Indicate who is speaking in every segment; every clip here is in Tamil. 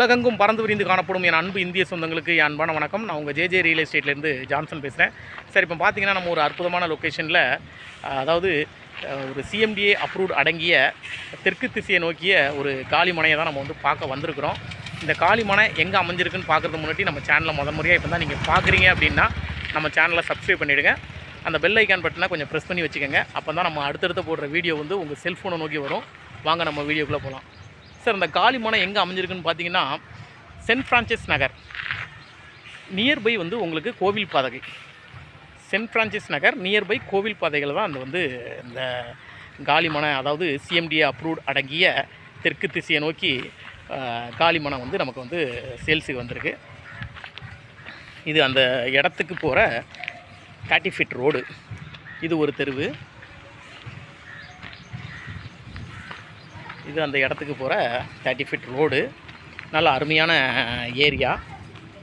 Speaker 1: உலகெங்கும் பறந்து விரிந்து காணப்படும் என் அன்பு இந்திய சொந்தங்களுக்கு என் அன்பான வணக்கம். நான் உங்கள் ஜேஜே ரியல் எஸ்டேட்லேருந்து ஜான்சன் பேசுகிறேன். சார், இப்போ பார்த்தீங்கன்னா நம்ம ஒரு அற்புதமான லொக்கேஷனில், அதாவது ஒரு சிஎம்டிஏ அப்ரூவ்ட் அடங்கிய தெற்கு திசையை நோக்கிய ஒரு காலி மனையை தான் நம்ம வந்து பார்க்க வந்திருக்கிறோம். இந்த காலி மனை எங்கே அமைஞ்சிருக்குன்னு பார்க்குறது முன்னாடி நம்ம சேனலை முறையாக இப்போ தான் நீங்கள் பார்க்குறீங்க அப்படின்னா நம்ம சேனலை சப்ஸ்கிரைப் பண்ணிவிடுங்க. அந்த பெல் ஐக்கான் பட்டனை கொஞ்சம் ப்ரெஸ் பண்ணி வச்சுக்கோங்க. அப்போ தான் நம்ம அடுத்தடுத்து போடுற வீடியோ வந்து உங்கள் செல்ஃபோனை நோக்கி வரும். வாங்க நம்ம வீடியோக்குள்ளே போகலாம். சார், இந்த காலி மனை எங்கே அமைஞ்சிருக்குன்னு பார்த்தீங்கன்னா சென்ட் ஃப்ரான்சிஸ் நகர் நியர்பை வந்து உங்களுக்கு கோவில் பாதை. சென்ட் ஃப்ரான்சிஸ் நகர் நியர்பை கோவில் பாதைகள் தான் அந்த வந்து இந்த காலி மனை, அதாவது சிஎம்டிஏ அப்ரூவ்ட் அடங்கிய தெற்கு திசையை நோக்கி காலி மனை வந்து நமக்கு வந்து சேல்ஸுக்கு வந்திருக்கு. இது அந்த இடத்துக்கு போகிற 30 ஃபீட் ரோடு. இது ஒரு தெருவு. இது அந்த இடத்துக்கு போகிற 30 ஃபீட் ரோடு. நல்ல அருமையான ஏரியா.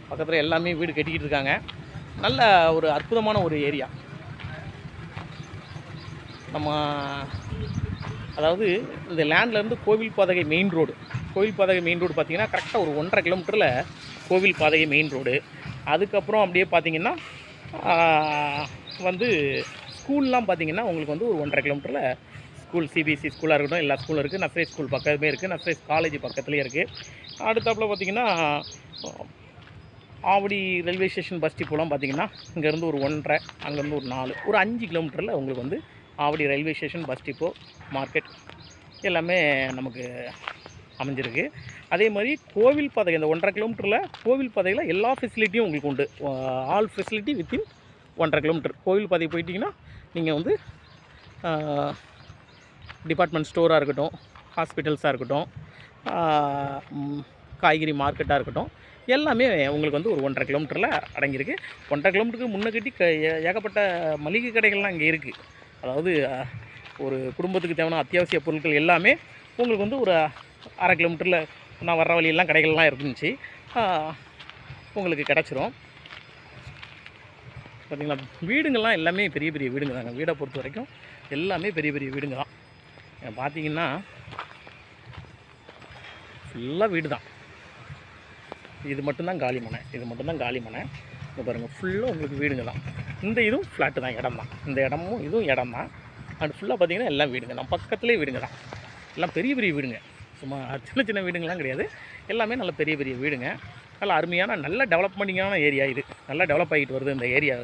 Speaker 1: பக்கத்தில் எல்லாமே வீடு கட்டிக்கிட்டு இருக்காங்க. நல்ல ஒரு அற்புதமான ஒரு ஏரியா. நம்ம அதாவது இந்த லேண்ட்லேருந்து கோவில் பாதகை மெயின் ரோடு, கோவில் பாதகை மெயின் ரோடு பார்த்திங்கன்னா கரெக்டாக ஒரு 1.5 கிலோமீட்டரில் கோவில் பாதகை மெயின் ரோடு. அதுக்கப்புறம் அப்படியே பார்த்திங்கன்னா வந்து ஸ்கூல்லாம் பார்த்திங்கன்னா உங்களுக்கு வந்து ஒரு 1.5 கிலோமீட்டரில் ஸ்கூல், சிபிஎஸ்சி ஸ்கூலாக இருக்கட்டும், எல்லா ஸ்கூலும் இருக்குது. நர்சரி ஸ்கூல் பக்கமே இருக்குது. நர்சரி காலேஜ் பக்கத்துலேயே இருக்குது. அடுத்தாப்பில் பார்த்திங்கன்னா ஆவடி ரயில்வே ஸ்டேஷன் பஸ் டிப்போலாம் பார்த்திங்கன்னா இங்கேருந்து ஒரு 1.5, அங்கேருந்து ஒரு 4, ஒரு 5 கிலோமீட்டரில் உங்களுக்கு வந்து Avadi railway station bus depot, market எல்லாமே நமக்கு அமைஞ்சிருக்கு. அதே மாதிரி கோவில் பாதை, இந்த 1.5 கிலோமீட்டரில் கோவில் பாதையில் எல்லா ஃபெசிலிட்டியும் உங்களுக்கு உண்டு. All facility within 1.5 kilometre. கோவில் பாதை போயிட்டிங்கன்னா நீங்கள் வந்து டிபார்ட்மெண்ட் ஸ்டோராக இருக்கட்டும், ஹாஸ்பிட்டல்ஸாக இருக்கட்டும், காய்கறி மார்க்கெட்டாக இருக்கட்டும், எல்லாமே உங்களுக்கு வந்து ஒரு 1.5 கிலோமீட்டரில் அடங்கியிருக்கு. 1.5 கிலோமீட்டருக்கு முன்ன கட்டி ஏகப்பட்ட மளிகை கடைகள்லாம் இங்கே இருக்குது. அதாவது ஒரு குடும்பத்துக்கு தேவையான அத்தியாவசிய பொருட்கள் எல்லாமே உங்களுக்கு வந்து ஒரு 1/2 கிலோமீட்டரில் நான் வர்ற வழியெல்லாம் கடைகள்லாம் இருந்துச்சு, உங்களுக்கு கிடச்சிரும். பார்த்திங்களா, வீடுங்கள்லாம் எல்லாமே பெரிய பெரிய வீடுங்க தாங்க. வீடை பொறுத்த வரைக்கும் எல்லாமே பெரிய பெரிய வீடுங்க தான். பார்த்திங்கன்னா ஃபுல்லாக வீடு தான். இது மட்டும்தான் காலி மனை. இது மட்டும்தான் காலி மனை. இங்கே பாருங்கள், ஃபுல்லாக உங்களுக்கு வீடுங்க தான். இந்த இதுவும் ஃப்ளாட்டு தான், இடம் தான். இந்த இடமும் இதுவும் இடம் தான். அண்ட் ஃபுல்லாக பார்த்திங்கன்னா எல்லாம் வீடுங்க தான். பக்கத்துலேயே வீடுங்க தான். எல்லாம் பெரிய பெரிய வீடுங்க. சும்மா சின்ன சின்ன வீடுங்கள்லாம் கிடையாது. எல்லாமே நல்ல பெரிய பெரிய வீடுங்க. நல்ல அருமையான, நல்ல டெவலப்மெண்டிங்கான ஏரியா இது. நல்லா டெவலப் ஆகிட்டு வருது இந்த ஏரியா.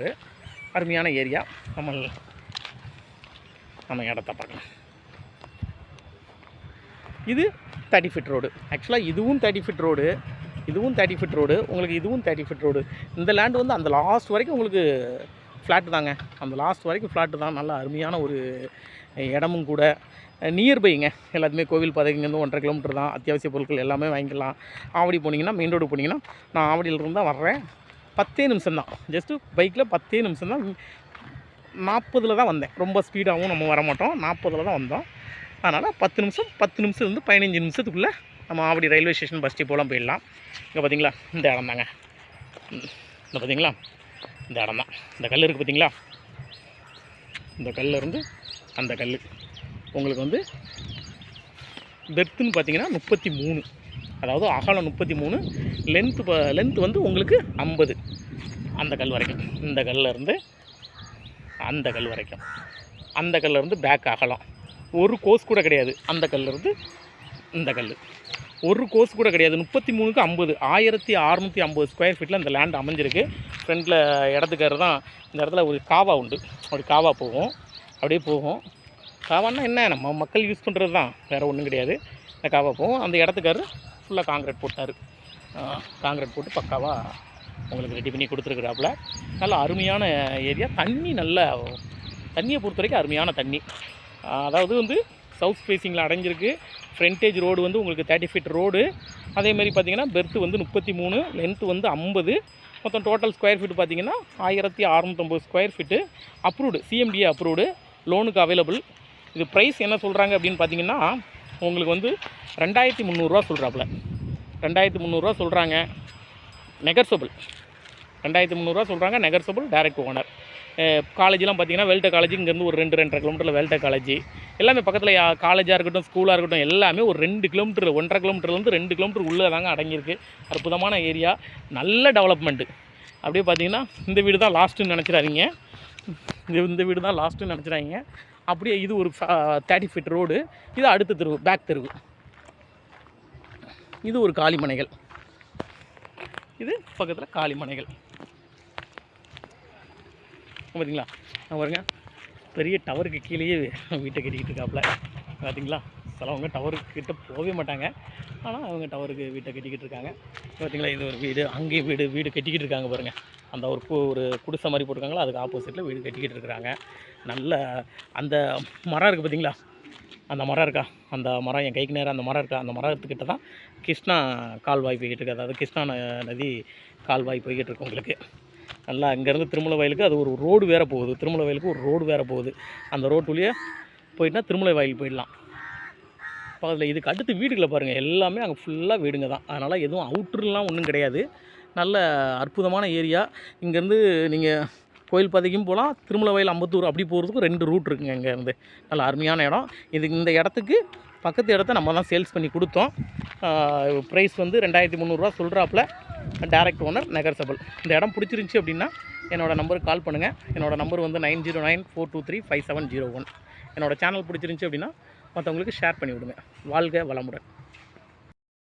Speaker 1: அருமையான ஏரியா. நம்ம இடத்த பார்க்கலாம். இது 30 ஃபீட் ரோடு. ஆக்சுவலாக இதுவும் 30 ஃபீட் ரோடு, இதுவும் 30 ஃபீட் ரோடு, உங்களுக்கு இதுவும் 30 ஃபீட் ரோடு. இந்த லேண்டு வந்து அந்த லாஸ்ட் வரைக்கும் உங்களுக்கு ஃப்ளாட்டு தாங்க. அந்த லாஸ்ட் வரைக்கும் ஃப்ளாட்டு தான். நல்ல அருமையான ஒரு இடமும் கூட. நியர்பைங்க எல்லாத்துமே கோவில் பாதைங்கேருந்து 1.5 கிலோமீட்டர் தான். அத்தியாவசிய பொருட்கள் எல்லாமே வாங்கிக்கலாம். ஆவடி போனீங்கன்னா, மெயின் ரோடு போனீங்கன்னா, நான் ஆவடியிலிருந்து தான் வர்றேன். 10 நிமிஷம் தான். ஜஸ்ட்டு பைக்கில் 10 நிமிஷம் தான். 40 தான் வந்தேன். ரொம்ப ஸ்பீடாகவும் நம்ம வர மாட்டோம். 40 தான் வந்தோம். அதனால் 10 நிமிஷத்துலேருந்து 15 நிமிஷத்துக்குள்ளே நம்ம ஆவடி ரயில்வே ஸ்டேஷன் பஸ் டிப்போலாம் போயிடலாம். இங்கே பார்த்திங்களா, இந்த இடம் தாங்க. இந்த பார்த்திங்களா, இந்த இடம் தான். இந்த கல் இருக்குது பார்த்திங்களா, இந்த கல்லிருந்து அந்த கல் உங்களுக்கு வந்து பெர்த்துன்னு பார்த்திங்கன்னா 33, அதாவது அகலம் 33, லென்த்து வந்து உங்களுக்கு 50. அந்த கல் வரைக்கும், இந்த கல்லிருந்து அந்த கல் வரைக்கும், அந்த கல்லிருந்து பேக் அகலம் ஒரு கோஸ் கூட கிடையாது. அந்த கல்லிருந்து இந்த கல் ஒரு கோஸ் கூட கிடையாது. 33க்கு 50, 1650 ஸ்கொயர் ஃபீட்டில் இந்த லேண்ட் அமைஞ்சிருக்கு. ஃப்ரண்டில் இடத்துக்காரு தான். இந்த இடத்துல ஒரு காவா உண்டு. ஒரு காவா போகும், அப்படியே போகும். காவான்னா என்ன, நம்ம மக்கள் யூஸ் பண்ணுறது தான், வேறு ஒன்றும் கிடையாது. இந்த காவா போகும். அந்த இடத்துக்காரு ஃபுல்லாக காங்கிரீட் போட்டார். காங்கிரீட் போட்டு பக்காவாக உங்களுக்கு ரெடி பண்ணி கொடுத்துருக்குறாப்புல. நல்ல அருமையான ஏரியா. தண்ணியை பொறுத்த வரைக்கும் அருமையான தண்ணி. அதாவது வந்து சவுத் ஃபேஸிங்கில் அடைஞ்சிருக்கு. ஃப்ரண்டேஜ் ரோடு வந்து உங்களுக்கு 30 ஃபீட் ரோடு. அதேமாதிரி பார்த்திங்கன்னா பெர்த்து வந்து 33, லென்த்து வந்து 50. மொத்தம் டோட்டல் ஸ்கொயர் ஃபீட் பார்த்திங்கன்னா 1650 square feet. Approved, CMDA approved, லோனுக்கு அவைலபிள். இது ப்ரைஸ் என்ன சொல்கிறாங்க அப்படின்னு பார்த்திங்கன்னா உங்களுக்கு வந்து 2300 சொல்கிறாப்புல. 2300 சொல்கிறாங்க. நெகர்சபிள் 2300 சொல்கிறாங்க. நெகர்சபிள், டைரக்ட் ஓனர். காலேஜெலாம் பார்த்தீங்கன்னா வெல்டெக் காலேஜ் இங்கேருந்து ஒரு 2-2.5 கிலோமீட்டரில் வெல்டெக் காலேஜ் எல்லாமே பக்கத்தில். காலேஜாக இருக்கட்டும், ஸ்கூலாக இருக்கட்டும், எல்லாமே ஒரு 2 கிலோமீட்டர் 1.5 கிலோமீட்டர்லேருந்து 2 கிலோமீட்டர் உள்ளே தாங்க அடங்கியிருக்கு. அற்புதமான ஏரியா, நல்ல டெவலப்மெண்ட்டு. அப்படியே பார்த்தீங்கன்னா இந்த வீடு தான் லாஸ்ட்டுன்னு நினச்சிடாதீங்க. இந்த வீடு தான் லாஸ்ட்டுன்னு நினச்சிடாதீங்க. அப்படியே இது ஒரு 30 ஃபீட் ரோடு. இது அடுத்த தெருவு, பேக் தெருவு. இது ஒரு காலிமனைகள். இது பக்கத்தில் காலிமனைகள் பார்த்தீங்களா. பாருங்க, பெரிய டவருக்கு கீழேயே வீட்டை கட்டிக்கிட்டு இருக்காப்புல பார்த்தீங்களா. சிலவங்க டவருக்கு கிட்ட போகவே மாட்டாங்க, ஆனால் அவங்க டவருக்கு வீட்டை கட்டிக்கிட்டு இருக்காங்க பார்த்தீங்களா. இது ஒரு வீடு, அங்கேயும் வீடு கட்டிக்கிட்டு இருக்காங்க பாருங்கள். அந்த ஒரு குடிசை மாதிரி போட்டிருக்காங்களா, அதுக்கு ஆப்போசிட்டில் வீடு கட்டிக்கிட்டு இருக்கிறாங்க. நல்ல அந்த மரம் இருக்குது பார்த்தீங்களா, அந்த மரம் இருக்கா, அந்த மரம் என் கைக்கு நேரம் அந்த மரம் இருக்கா, அந்த மரத்துக்கிட்ட தான் கிருஷ்ணா கால்வாய் போய்கிட்டு இருக்குது. அதாவது கிருஷ்ணா நதி கால்வாய் போய்கிட்டு இருக்கு உங்களுக்கு. நல்லா இங்கேருந்து திருமலை வயலுக்கு அது ஒரு ரோடு வேறு போகுது. திருமலை வயலுக்கு ஒரு ரோடு வேறு போகுது. அந்த ரோட்டு வழியே போயிட்டுனா திருமலை வயல் போயிடலாம். பக்கத்தில் இதுக்கு அடுத்து வீடுகளை பாருங்கள், எல்லாமே அங்கே ஃபுல்லாக வீடுங்க தான். அதனால் எதுவும் அவுட்ருலாம் ஒன்றும் கிடையாது. நல்ல அற்புதமான ஏரியா. இங்கேருந்து நீங்கள் கோயில் பாதைக்கும் போகலாம், திருமலை வயல், அம்பத்தூர் அப்படி போகிறதுக்கும் 2 ரூட் இருக்குங்க இங்கேருந்து. நல்ல அருமையான இடம். இந்த இடத்துக்கு பக்கத்து இடத்த நம்ம தான் சேல்ஸ் பண்ணி கொடுத்தோம். ப்ரைஸ் வந்து 2300 சொல்கிறாப்புல. Direct owner, negotiable. இந்த இடம் பிடிச்சிருந்துச்சி அப்படின்னா என்னோடய நம்பருக்கு கால் பண்ணுங்கள். என்னோடய நம்பர் வந்து 9094235701. என்னோடய சேனல் பிடிச்சிருந்துச்சி அப்படின்னா மற்றவங்களுக்கு ஷேர் பண்ணி விடுங்க. வாழ்க வளமுடன்.